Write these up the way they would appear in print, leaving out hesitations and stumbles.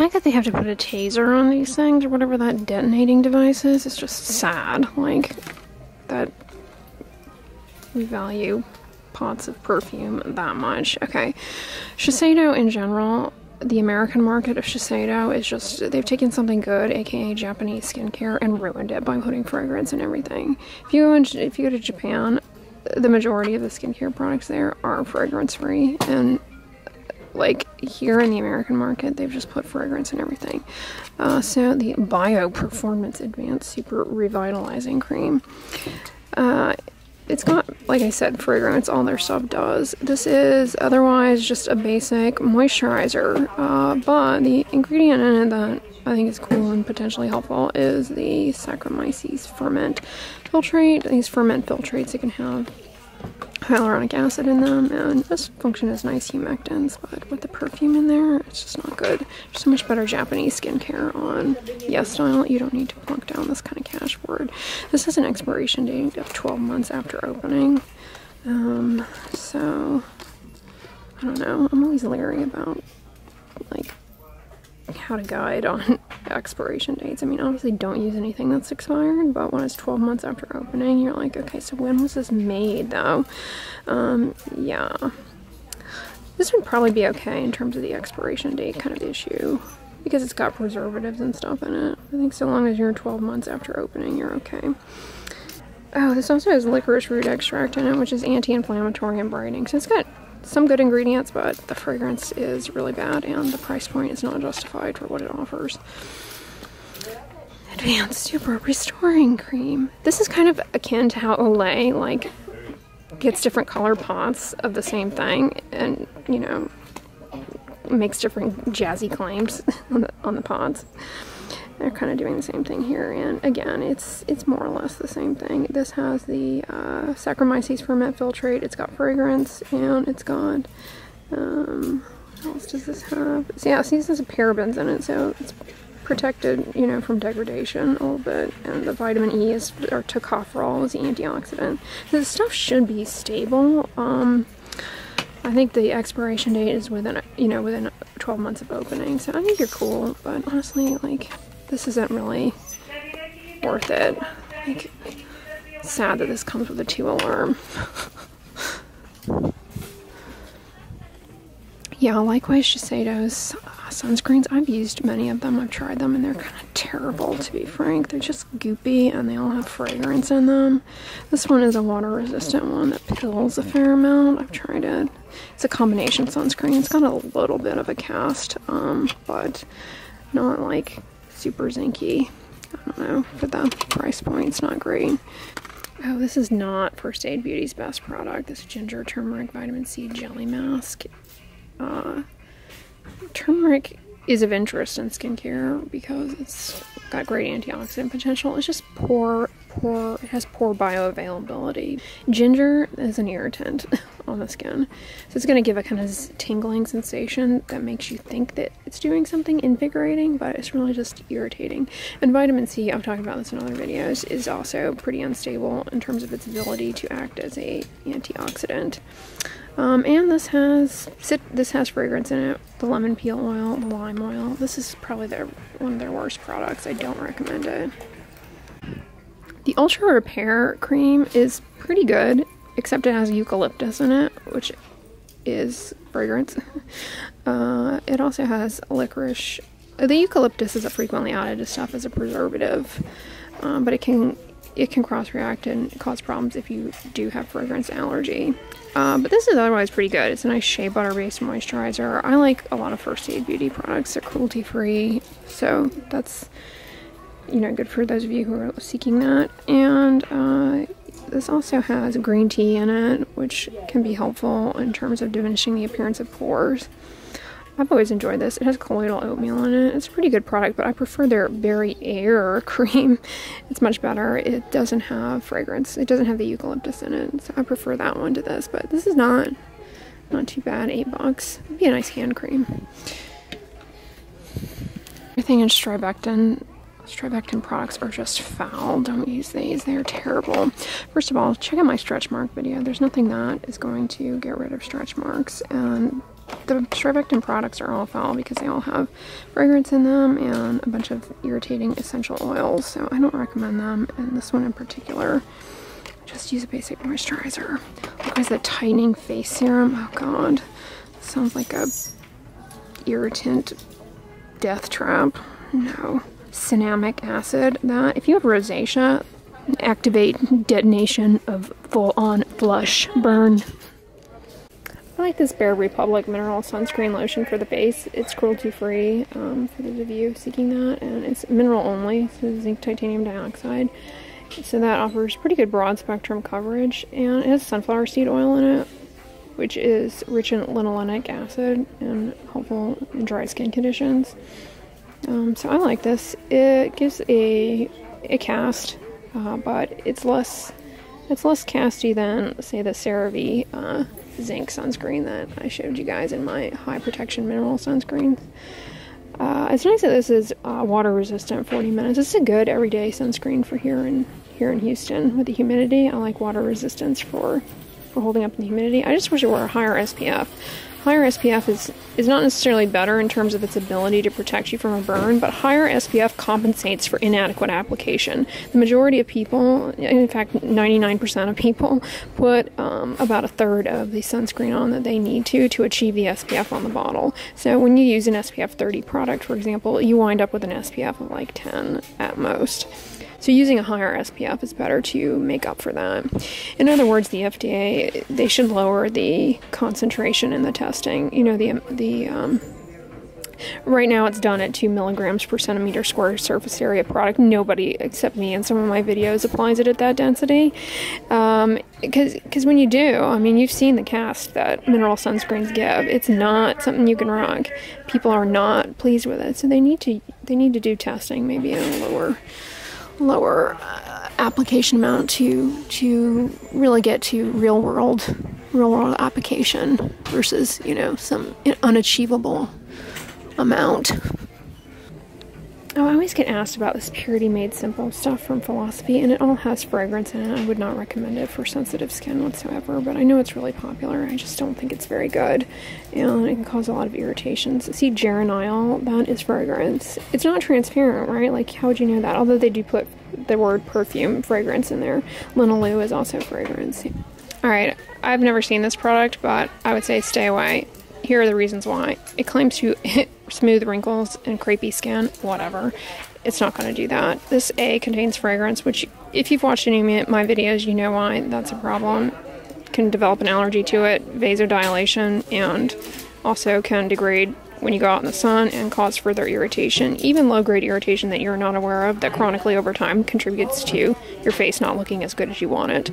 fact that they have to put a taser on these things, or whatever that detonating device is just sad. Like, that we value pots of perfume that much. Okay, Shiseido in general, the American market of Shiseido is just, they've taken something good, aka Japanese skincare, and ruined it by putting fragrance in everything. If you go to Japan, the majority of the skincare products there are fragrance free, and like here in the American market, they've just put fragrance in everything. So the Bio Performance Advanced Super Revitalizing Cream. It's got, like I said, fragrance, all their stuff does. This is otherwise just a basic moisturizer, but the ingredient in it that I think is cool and potentially helpful is the Saccharomyces ferment filtrate. These ferment filtrates, you can have hyaluronic acid in them and just function as nice humectants, but with the perfume in there, it's just not good. There's so much better Japanese skincare on Yes Style. You don't need to plunk down this kind of cash word. This has an expiration date of 12 months after opening. So I don't know. I'm always leery about like how to guide on expiration dates. I mean, obviously don't use anything that's expired, but when it's 12 months after opening, you're like, okay, so when was this made though? Yeah. This would probably be okay in terms of the expiration date kind of issue, because it's got preservatives and stuff in it. I think so long as you're 12 months after opening, you're okay. Oh, this also has licorice root extract in it, which is anti-inflammatory and brightening. So it's got some good ingredients, but the fragrance is really bad and the price point is not justified for what it offers. Advanced Super Restoring Cream. This is kind of akin to how Olay like gets different color pots of the same thing and, you know, makes different jazzy claims on the pots. They're kind of doing the same thing here, and again, it's more or less the same thing. This has the Saccharomyces ferment filtrate. It's got fragrance, and it's got what else does this have? So yeah, see, this has parabens in it, so it's protected, you know, from degradation a little bit. And the vitamin E is, or tocopherol, is the antioxidant. So this stuff should be stable. I think the expiration date is within 12 months of opening, so I think you're cool. But honestly, like, this isn't really worth it. Like, it's sad that this comes with a 2 alarm. Yeah, likewise, Shiseido's sunscreens. I've used many of them. I've tried them, and they're kind of terrible, to be frank. They're just goopy, and they all have fragrance in them. This one is a water-resistant one that pills a fair amount. I've tried it. It's a combination sunscreen. It's got a little bit of a cast, but not like super zinky. I don't know, for the price point, it's not great. Oh, this is not First Aid Beauty's best product. This Ginger Turmeric Vitamin C Jelly Mask. Turmeric is of interest in skincare because it's got great antioxidant potential. It's just it has poor bioavailability. Ginger is an irritant on the skin, so it's going to give a kind of tingling sensation that makes you think that it's doing something invigorating, but it's really just irritating. And vitamin C, I've talked about this in other videos, is also pretty unstable in terms of its ability to act as a antioxidant. And this has fragrance in it. The lemon peel oil, the lime oil. This is probably one of their worst products. I don't recommend it. The Ultra Repair Cream is pretty good, except it has eucalyptus in it, which is fragrance. It also has licorice. The eucalyptus is frequently added to stuff as a preservative, but it can cross-react and cause problems if you do have fragrance allergy. But this is otherwise pretty good. It's a nice shea butter-based moisturizer. I like a lot of First Aid Beauty products. They're cruelty-free, so that's, you know, good for those of you who are seeking that. And this also has green tea in it, which can be helpful in terms of diminishing the appearance of pores. I've always enjoyed this. It has colloidal oatmeal in it. It's a pretty good product, but I prefer their Berry Air cream. It's much better. It doesn't have fragrance. It doesn't have the eucalyptus in it, so I prefer that one to this. But this is not too bad. $8. It'd be a nice hand cream. Everything in Strivectin products are just foul. Don't use these. They're terrible. First of all, check out my stretch mark video. There's nothing that is going to get rid of stretch marks, and the Strivectin products are all foul because they all have fragrance in them and a bunch of irritating essential oils, so I don't recommend them. And this one in particular, just use a basic moisturizer. Look, there's the tightening face serum. Oh god, sounds like a irritant death trap. No. Cinnamic acid. That, if you have rosacea, activate detonation of full-on flush burn. I like this Bare Republic mineral sunscreen lotion for the face. It's cruelty-free for those of you seeking that, and it's mineral only, so zinc titanium dioxide. So that offers pretty good broad spectrum coverage, and it has sunflower seed oil in it, which is rich in linolenic acid and helpful in dry skin conditions. So I like this. It gives a cast, but it's less casty than, say, the CeraVe zinc sunscreen that I showed you guys in my high protection mineral sunscreen. It's nice that this is water resistant 40 minutes. It's a good everyday sunscreen for here in Houston with the humidity. I like water resistance for holding up in the humidity. I just wish it were a higher SPF. Higher SPF is not necessarily better in terms of its ability to protect you from a burn, but higher SPF compensates for inadequate application. The majority of people, in fact 99% of people, put about a third of the sunscreen on that they need to achieve the SPF on the bottle. So when you use an SPF 30 product, for example, you wind up with an SPF of like 10 at most. So using a higher SPF is better to make up for that. In other words, the FDA, they should lower the concentration in the testing. You know, right now it's done at 2 milligrams per centimeter square surface area product. Nobody except me in some of my videos applies it at that density. Because when you do, I mean, you've seen the cast that mineral sunscreens give. It's not something you can rock. People are not pleased with it, so they need to do testing maybe in a lower application amount to really get to real world application versus, you know, some unachievable amount. Oh, I always get asked about this Purity Made Simple stuff from Philosophy, and it all has fragrance in it. I would not recommend it for sensitive skin whatsoever, but I know it's really popular. I just don't think it's very good, and it can cause a lot of irritations. See, geraniol, that is fragrance. It's not transparent, right? Like, how would you know that? Although they do put the word perfume fragrance in there. Linalool is also fragrance. Alright, I've never seen this product, but I would say stay away. Here are the reasons why. It claims to smooth wrinkles and crepey skin. Whatever. It's not going to do that. This contains fragrance, which if you've watched any of my videos, you know why that's a problem. Can develop an allergy to it, vasodilation, and also can degrade when you go out in the sun and cause further irritation. Even low-grade irritation that you're not aware of that chronically over time contributes to your face not looking as good as you want it.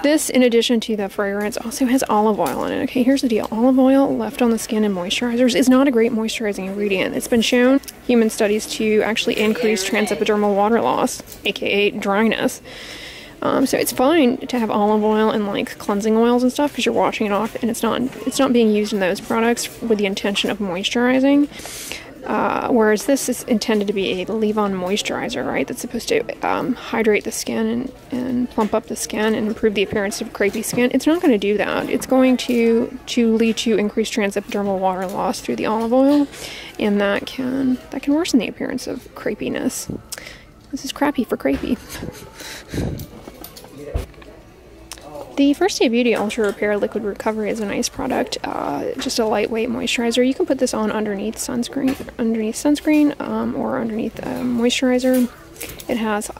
This, in addition to the fragrance, also has olive oil in it. Okay, here's the deal. Olive oil left on the skin in moisturizers is not a great moisturizing ingredient. It's been shown, human studies, to actually increase transepidermal water loss, aka dryness. So it's fine to have olive oil and like cleansing oils and stuff because you're washing it off, and it's not being used in those products with the intention of moisturizing. Whereas this is intended to be a leave-on moisturizer, right? That's supposed to hydrate the skin and plump up the skin and improve the appearance of crepey skin. It's not going to do that. It's going to lead to increased transepidermal water loss through the olive oil, and that can worsen the appearance of crepiness. This is crappy for crepey. The First Day Beauty Ultra Repair Liquid Recovery is a nice product, just a lightweight moisturizer. You can put this on underneath sunscreen, or underneath moisturizer. It has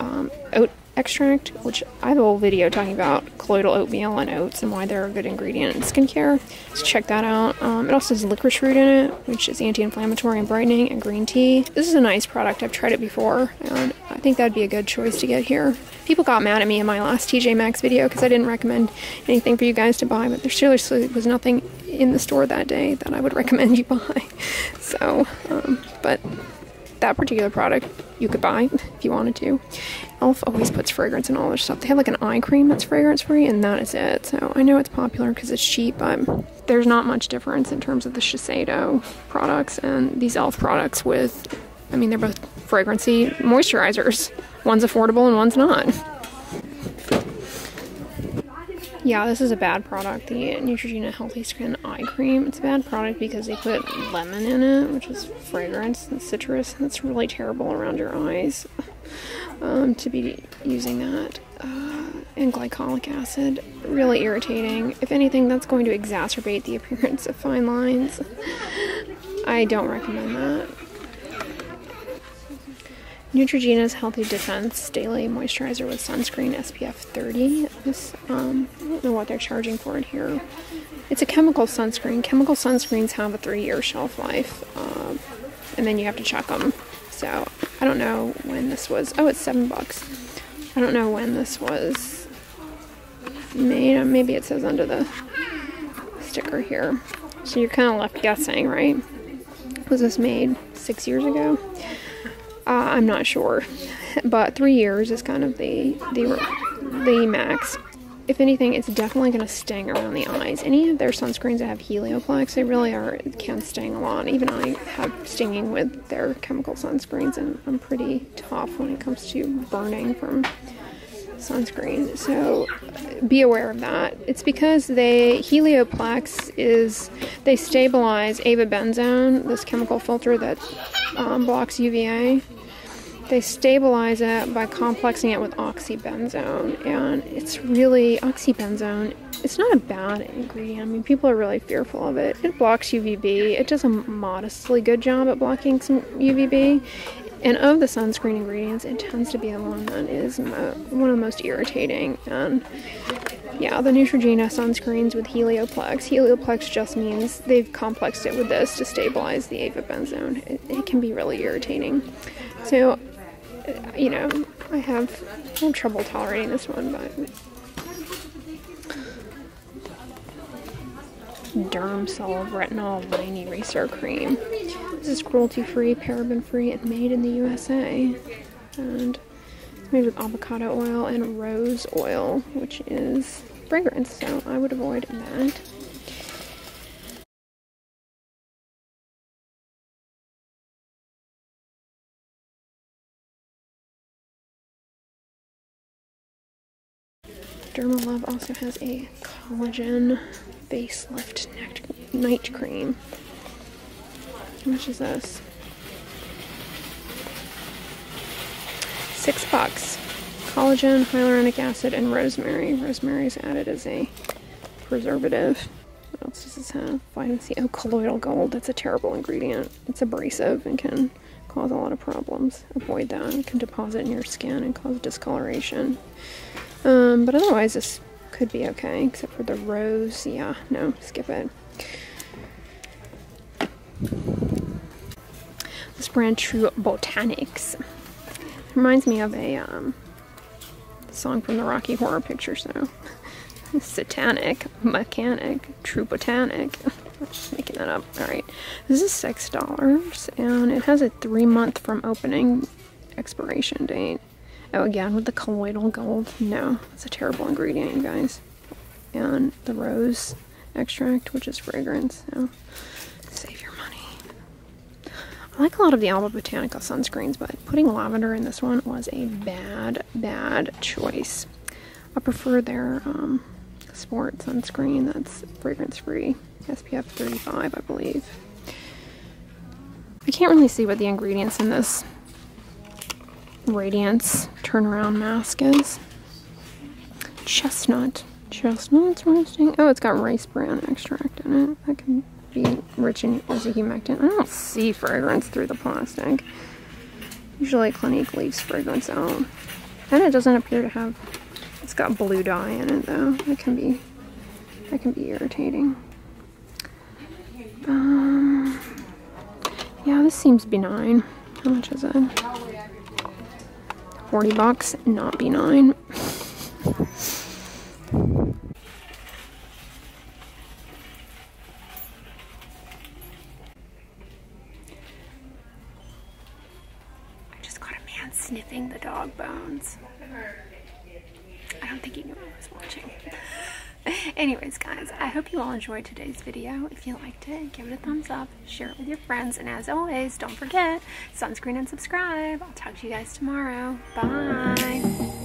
oat extract, which I have a whole video talking about colloidal oatmeal and oats and why they're a good ingredient in skincare, so check that out. It also has licorice root in it, which is anti-inflammatory and brightening, and green tea. This is a nice product. I've tried it before, and I think that'd be a good choice to get here. People got mad at me in my last TJMAXX video because I didn't recommend anything for you guys to buy, but there seriously was nothing in the store that day that I would recommend you buy. So, but that particular product you could buy if you wanted to. Elf always puts fragrance in all their stuff. They have like an eye cream that's fragrance free, and that is it. So I know it's popular because it's cheap, but there's not much difference in terms of the SHEISIDO products and these Elf products with, I mean, they're both fragrancy moisturizers. One's affordable and one's not. Yeah, this is a bad product. The Neutrogena Healthy Skin Eye Cream. It's a bad product because they put lemon in it, which is fragrance and citrus. And it's really terrible around your eyes to be using that. And glycolic acid. Really irritating. If anything, that's going to exacerbate the appearance of fine lines. I don't recommend that. Neutrogena's Healthy Defense Daily Moisturizer with Sunscreen SPF 30. This, I don't know what they're charging for it here. It's a chemical sunscreen. Chemical sunscreens have a 3-year shelf life, and then you have to check them. So, I don't know when this was. Oh, it's $7. I don't know when this was made. Maybe it says under the sticker here. So you're kind of left guessing, right? Was this made 6 years ago? I'm not sure, but 3 years is kind of the max. If anything, it's definitely going to sting around the eyes. Any of their sunscreens that have helioplex, they really can sting a lot. Even I have stinging with their chemical sunscreens, and I'm pretty tough when it comes to burning from sunscreen. So be aware of that. It's because helioplex they stabilize avobenzone, this chemical filter that blocks UVA. They stabilize it by complexing it with oxybenzone, and it's really, oxybenzone, it's not a bad ingredient. I mean, people are really fearful of it. It blocks UVB. It does a modestly good job at blocking some UVB, and of the sunscreen ingredients, it tends to be the one that is one of the most irritating. And yeah, the Neutrogena sunscreens with helioplex. Helioplex just means they've complexed it with this to stabilize the avobenzone. It can be really irritating. So, you know, I have trouble tolerating this one, but Derm Solve Retinol Line Eraser Cream. This is cruelty-free, paraben-free, and made in the USA. And it's made with avocado oil and rose oil, which is fragrance, so I would avoid that. Dermalove also has a Collagen Facelift Night Cream. How much is this? $6. Collagen, hyaluronic acid, and rosemary. Rosemary is added as a preservative. What else does this have? Vitamin C. Oh, colloidal gold. That's a terrible ingredient. It's abrasive and can cause a lot of problems. Avoid that. It can deposit in your skin and cause discoloration. But otherwise this could be okay, except for the rose. Yeah, no, skip it. This brand, True Botanics. Reminds me of a song from the Rocky Horror Picture Show. Satanic Mechanic, True Botanic. I'm just making that up. Alright, this is $6, and it has a 3-month from opening expiration date. Oh, again, with the colloidal gold. No, it's a terrible ingredient, you guys. And the rose extract, which is fragrance. So, save your money. I like a lot of the Alba Botanica sunscreens, but putting lavender in this one was a bad choice. I prefer their sport sunscreen that's fragrance-free. SPF 35, I believe. I can't really see what the ingredients in this Radiance turnaround mask is. Chestnut roasting. Oh, it's got rice bran extract in it. That can be rich in humectant. I don't see fragrance through the plastic. Usually Clinique leaves fragrance out. And it doesn't appear to have, it's got blue dye in it though. That can be irritating. Yeah, this seems benign. How much is it? $40, not benign. I just caught a man sniffing the dog bones. I don't think he knew I was watching. Anyways, guys, I hope you all enjoyed today's video. If you liked it, give it a thumbs up, share it with your friends, and as always, don't forget, sunscreen and subscribe. I'll talk to you guys tomorrow. Bye!